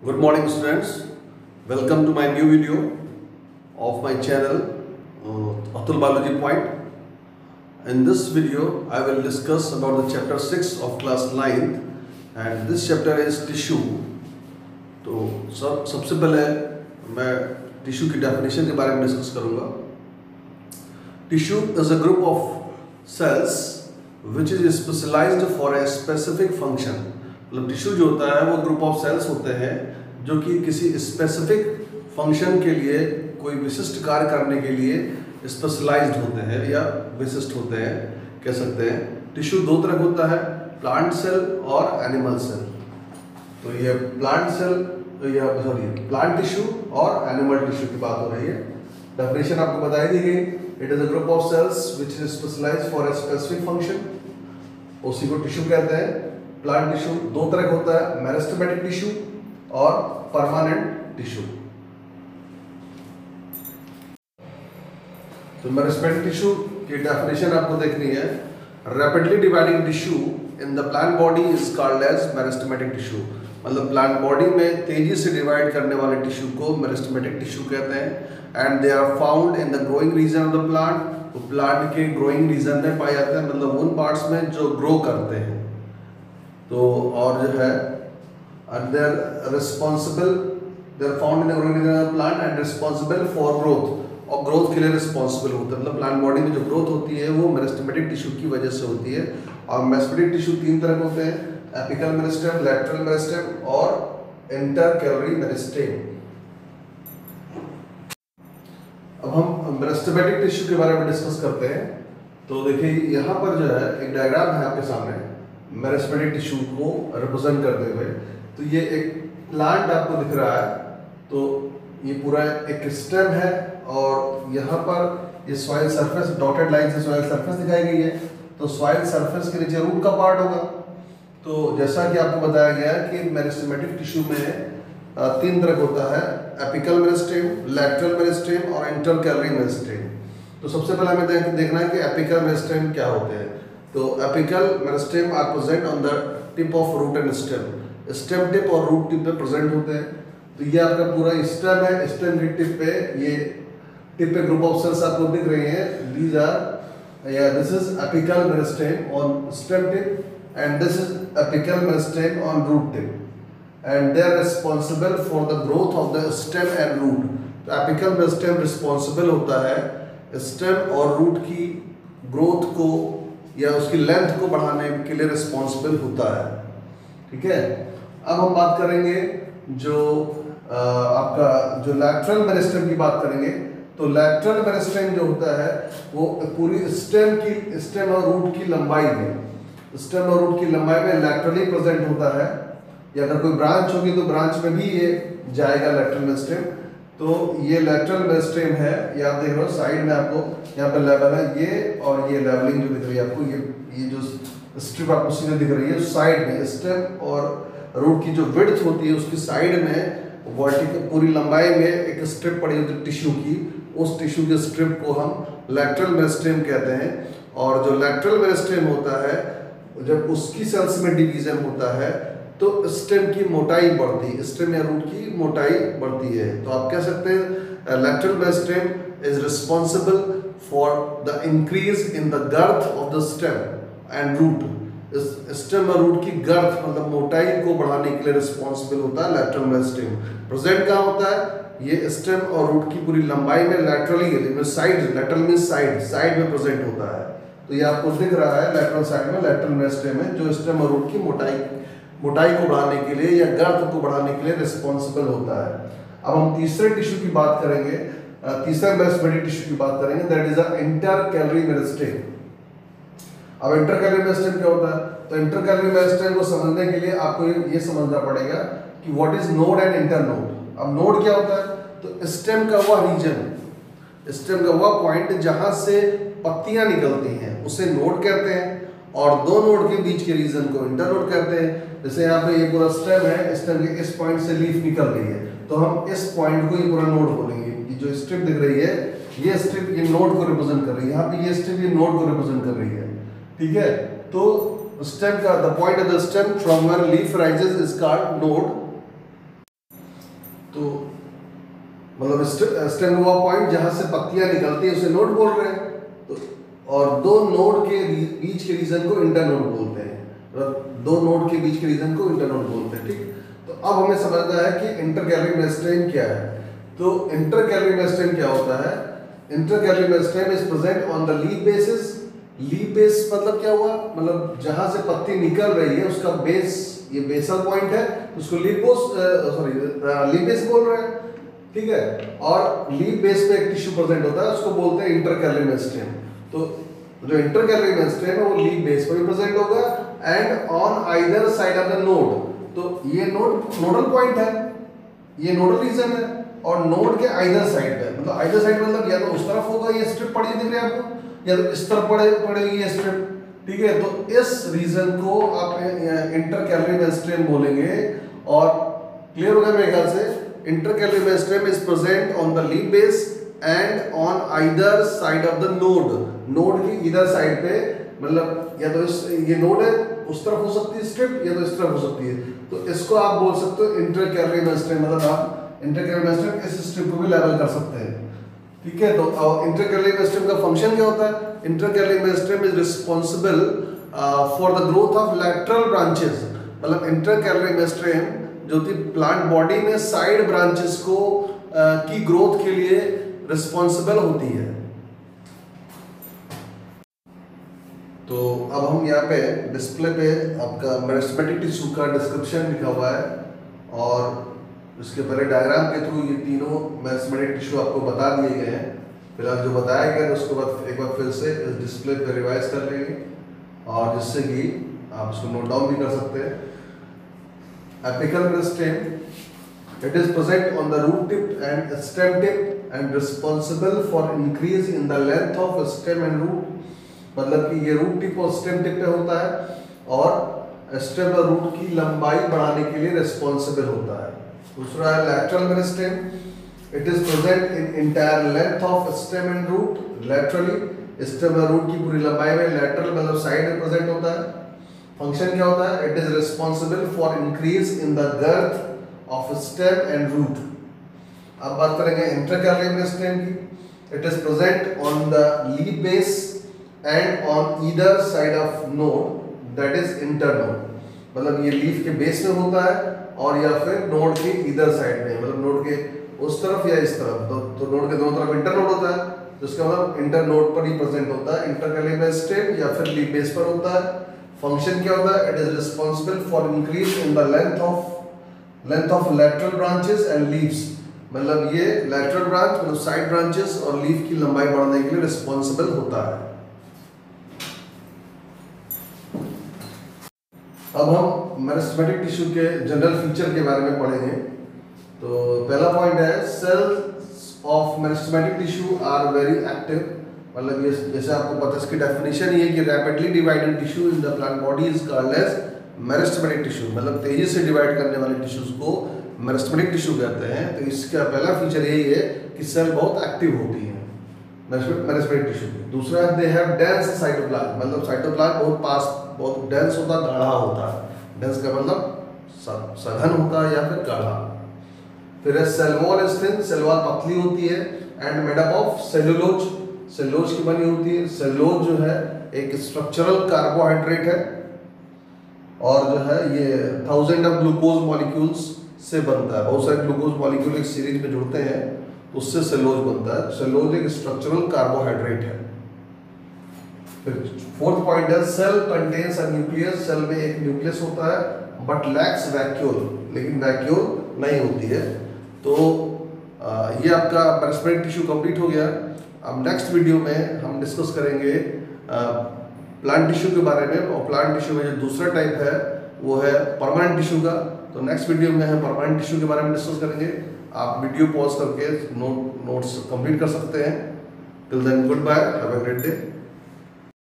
Good morning students, welcome to my new video of my channel Atul Biology Point. In this video I will discuss about the chapter 6 of class 9th and this chapter is tissue. तो सबसे पहले मैं tissue की definition के बारे में discuss करूँगा. Tissue is a group of cells which is specialised for a specific function. मतलब टिश्यू जो होता है वो ग्रुप ऑफ सेल्स होते हैं जो कि किसी स्पेसिफिक फंक्शन के लिए कोई विशिष्ट कार्य करने के लिए स्पेशलाइज्ड होते हैं या विशिष्ट होते हैं कह सकते हैं. टिश्यू दो तरह का होता है, प्लांट सेल और एनिमल सेल. तो ये प्लांट सेल या प्लांट टिश्यू और एनिमल टिश्यू की बात हो रही है. डेफिनेशन आपको बताई दी गई. It is a group of cells which is specialised for a specific function. उसी को टिश्यू कहते हैं. प्लांट टिश्यू दो तरह का होता है, मेरिस्टेमेटिक टिश्यू और परमानेंट टिश्यू. तो मेरिस्टेमेटिक टिश्यू की डेफिनेशन आपको देखनी है. Rapidly dividing tissue in the plant body is called as meristematic tissue. मतलब प्लांट बॉडी में तेजी से डिवाइड करने वाले टिश्यू को मेरिस्टेमेटिक टिश्यू कहते हैं. And they are found in the growing region of the plant. तो प्लांट के ग्रोइंग रीजन में पाए जाते हैं, मतलब उन पार्ट्स में जो ग्रो करते हैं. तो और जो है and they are responsible, they are found in the growing region of the plant and responsible for growth. और ग्रोथ के लिए रिस्पॉन्सिबल होता है. मतलब प्लांट बॉडी में जो ग्रोथ होती है वो मेरिस्टेमेटिक टिश्यू की वजह से होती है. और मेरिस्टेमेटिक टिश्यू तीन तरह के होते हैं, एपिकल मेरिस्टेम, लैटरल मेरिस्टेम और इंटरकैलरी मेरिस्टेम. अब हम मेरिस्टेमेटिक टिश्यू के बारे में डिस्कस करते हैं. तो देखिए यहाँ पर जो है एक डायग्राम है आपके सामने मेरिस्टेमेटिक टिश्यू को रिप्रेजेंट करते हुए. तो ये एक प्लांट आपको दिख रहा है. तो ये पूरा एक स्टेम है और यहाँ पर ये सॉइल सरफेस डॉटेड लाइन से सॉइल सरफेस दिखाई गई है. तो सॉइल सरफेस के नीचे रूट का पार्ट होगा. तो जैसा कि आपको बताया गया कि मेरिस्टेमेटिक टिश्यू में तीन तरह का होता है, एपिकल मेरिस्टेम, लैटरल मेरिस्टेम और इंटरकैलरी मेरिस्टेम. तो सबसे पहले हमें देखना है कि एपिकल मेरिस्टेम क्या होते हैं. तो apical meristem are present on the tip of root and stem. Stem tip और रूट टिप पे प्रेजेंट होते हैं. तो ये आपका पूरा स्टेम है. स्टेम की टिप पे ये टिप पे ग्रुप ऑफ सेल्स आपको दिख रही हैं. दीज आर या this is apical meristem on stem tip and this is apical meristem on root tip and they are responsible for the growth of the stem and root. तो apical meristem responsible होता है stem और root की growth को या उसकी length को बढ़ाने के लिए रिस्पांसिबल होता है. ठीक है. अब हम बात करेंगे जो आपका जो लैटरल मेरिस्टेम की बात करेंगे. तो लैटरल मेरिस्टेम जो होता है वो पूरी स्टेम और रूट की लंबाई में, स्टेम और रूट की लंबाई में लैटरली प्रेजेंट होता है. या अगर कोई ब्रांच होगी तो ब्रांच में भी ये जाएगा लैटरल मेरिस्टेम. तो ये लैटरल मेरिस्टेम है. ये आप देख रहे हो साइड में आपको यहाँ पे लेवल है ये और ये लेवलिंग जो दिख रही है आपको, ये जो स्ट्रिप आपको सीधे दिख रही है साइड में स्टेम और रूट की जो विड्थ होती है उसकी साइड में वर्टिकल पूरी लंबाई में एक स्ट्रिप पड़ी होती है टिश्यू की. उस टिश्यू के स्ट्रिप को हम लैटरल मेरिस्टेम कहते हैं. और जो लैटरल मेरिस्टेम होता है जब उसकी सेल्स में डिवीजन होता है तो स्टेम की मोटाई बढ़ती है, स्टेम या रूट की मोटाई बढ़ती है. तो आप कह सकते हैं lateral meristem is responsible for the increase in the girth of the stem and root. Stem और रूट की गर्थ मतलब मोटाई को बढ़ाने के लिए रिस्पॉन्सिबल होता है लैटरल मेरिस्टेम. प्रेजेंट कहाँ होता है? ये स्टेम और रूट की पूरी लंबाई में laterally side, lateral means side में प्रेजेंट होता है. तो ये आपको दिख रहा है लैटरल साइड में लैटरल मेरिस्टेम है जो स्टेम और रूट की मोटाई को बढ़ाने के लिए या गर्थ को बढ़ाने के लिए रिस्पॉन्सिबल होता है. अब हम तीसरे टिश्यू की बात करेंगे, तीसरा मेरिस्टेमेटिक टिश्यू की बात करेंगे, that is a intercalary meristem. अब इंटरकैलरी मेरिस्टेम क्या होता है? तो इंटरकैलरी मेरिस्टेम को समझने के लिए आपको ये समझना पड़ेगा कि what is node and internode. अब नोड क्या होता है? तो स्टेम का वह रीजन, स्टेम का वह पॉइंट जहां से पत्तियां निकलती हैं उसे नोड कहते हैं. और दो नोड के बीच के रीजन को इंटरनोड कहते हैं. जैसे यहाँ पे ये पूरा स्टेम है, स्टेम के इस पॉइंट से लीफ निकल रही है तो हम इस पॉइंट को ये पूरा नोड बोलेंगे. कि जो स्ट्रिप दिख रही है ये स्ट्रिप ये नोड को रिप्रेजेंट कर रही है, यहाँ पे ये स्ट्रिप ये नोड को रिप्रेजेंट कर रही है. ठीक है. तो स्टेम का the point of the stem from where leaf rises is called node. तो मतलब स्टेम हुआ पॉइंट जहां से पत्तियां निकलती है उसे नोड बोल रहे हैं। तो और दो नोड के बीच के रीजन को इंटरनोड बोलते हैं, मतलब दो नोड के बीच के रीजन को इंटरनोड बोलते हैं। ठीक, तो अब हमें समझना है कि इंटरकैलरी मेरिस्टेम क्या है। तो इंटरकैलरी मेरिस्टेम क्या होता है? Intercalary meristem is present on the leaf basis. Leaf base मतलब क्या हुआ? मतलब जहां से पत्ती निकल रही है उसका बेस, ये बेसल पॉइंट है, उसको लीफ बेस बोल रहे हैं। ठीक है, और लीफ बेस पे एक टिश्यू प्रेजेंट होता है, उसको बोलते हैं इंटरकैलरी मेरिस्टेम। तो जो इंटरकैलरी मेरिस्टेम है वो लीफ बेस पर भी प्रेजेंट होगा and on either side of the node. तो ये नोडल पॉइंट है, ये नोडल रीजन है, और नोड के आइदर साइड पे, मतलब आइदर साइड मतलब या तो उस तरफ होगा ये स्ट्रिप पड़ी दिख रही है आपको, या तो इस तरफ पड़ेगी ये स्ट्रिप। ठीक है, तो इस रीजन को आप इंटरकैलरी मेरिस्टेम बोलेंगे। और क्लियर होगा मेरे ख्याल से? Intercalary meristem is present on the leaf base and on either side of the node. Node की इधर साइड पे, मतलब या तो ये नोड है, उस तरफ हो सकती है स्ट्रिप, या तो इस तरफ हो सकती है। तो इसको आप बोल सकते हो इंटरकैलरी मेरिस्टेम, मतलब आप इंटरकैलरी मेरिस्टेम इस स्ट्रिप को भी लेवल कर सकते हैं। ठीक है, तो इंटरकैलरी मेरिस्टेम का फंक्शन क्या होता है? Intercalary meristem is responsible for the growth of lateral branches. मतलब इंटरकैलरी मेरिस्टेम जो कि प्लांट बॉडी में साइड ब्रांचेस को की ग्रोथ के लिए रिस्पांसिबल होती है। तो अब हम यहाँ पे डिस्प्ले पे आपका मेरिस्टेमेटिक टिश्यू का डिस्क्रिप्शन लिखा हुआ है, और इसके पहले डायग्राम के थ्रू ये तीनों मेरिस्टेमेटिक टिश्यू आपको बता दिए गए हैं। फिलहाल जो बताया गया उसके बाद एक बार फिर से इस डिस्प्ले पे रिवाइज कर लेंगे, और जिससे कि आप इसको नोट डाउन भी कर सकते हैं। Apical meristem, it is present on the root tip and stem tip and responsible for increase in the length of stem and root। मतलब कि ये रूट टिप और स्टेम टिप पे होता है, और स्टेम और रूट की लंबाई बढ़ाने के लिए रिस्पॉन्सिबल होता है। दूसरा है lateral meristem, it is present in entire length of stem and root laterally. Stem और रूट की पूरी लंबाई में लैटरल मतलब साइड में प्रेजेंट होता है। फंक्शन क्या होता है? It is responsible for increase in the girth of stem and root. अब बात करेंगे इंटरकैलरी मेरिस्टेम की। It is present on the leaf base and on either side of node, that is internode. मतलब ये leaf के base में होता है, और या फिर नोड के ईदर साइड में, मतलब नोड के उस तरफ या इस तरफ। तो नोड के दोनों तरफ इंटरनोड होता है, तो इसका मतलब इंटरनोड पर ही प्रेजेंट होता है। इंटरकैलरी मेरिस्टेम या फिर लीफ बेस पर होता है। फंक्शन क्या होता है? It is responsible for increase in the length of lateral branches and leaves. मतलब ये लैटरल ब्रांच मतलब साइड ब्रांचेस और लीफ की लंबाई बढ़ाने के लिए रिस्पांसिबल होता है। अब हम मेरिस्टेमेटिक टिश्यू के जनरल फीचर के बारे में पढ़ेंगे। तो पहला पॉइंट है, cells of meristematic tissue are very active. मतलब ये जैसे आपको पता है, इसकी डेफिनेशन ये है कि rapidly dividing tissue in the plant body is called as meristematic tissue. मतलब तेजी से डिवाइड करने वाले टिश्यूज को मेरिस्टेमेटिक टिश्यू कहते हैं। तो इसका पहला फीचर यही है कि सेल बहुत एक्टिव होती है मेरिस्टेमेटिक टिश्यू की। दूसरा, दे हैव डेंस साइटोप्लाज्म। मतलब साइटोप्लाज्म बहुत डेंस होता है, गाढ़ा होता है। डेंस का मतलब सघन होता है या फिर गाढ़ा। फिर है cell wall is thin, cell wall पतली होती है, and made up of cellulose, cellulose की बनी होती है। सेलुलोज जो है एक स्ट्रक्चरल कार्बोहाइड्रेट है, और जो है ये 1000 ऑफ ग्लूकोज मॉलिक्यूल्स से बनता है। बहुत सारे ग्लूकोज मॉलिक्यूल एक सीरीज में जुड़ते हैं, उससे सेलुलोज बनता है। सेलुलोज एक स्ट्रक्चरल कार्बोहाइड्रेट है। फिर फोर्थ पॉइंट है, cell contains a nucleus. Cell में एक न्यूक्लियस होता है, बट लैक्स वैक्यूल, लेकिन वैक्यूल नहीं होती है। तो ये आपका मेरिस्टेमेटिक टिश्यू कंप्लीट हो गया। अब नेक्स्ट वीडियो में हम डिस्कस करेंगे प्लांट टिश्यू के बारे में, और प्लांट टिश्यू में जो दूसरा टाइप है वो है परमानेंट टिश्यू का। तो नेक्स्ट वीडियो में हम परमानेंट टिश्यू के बारे में डिस्कस करेंगे। आप वीडियो पॉज करके नोट्स कंप्लीट कर सकते हैं। Till then goodbye, have a great day.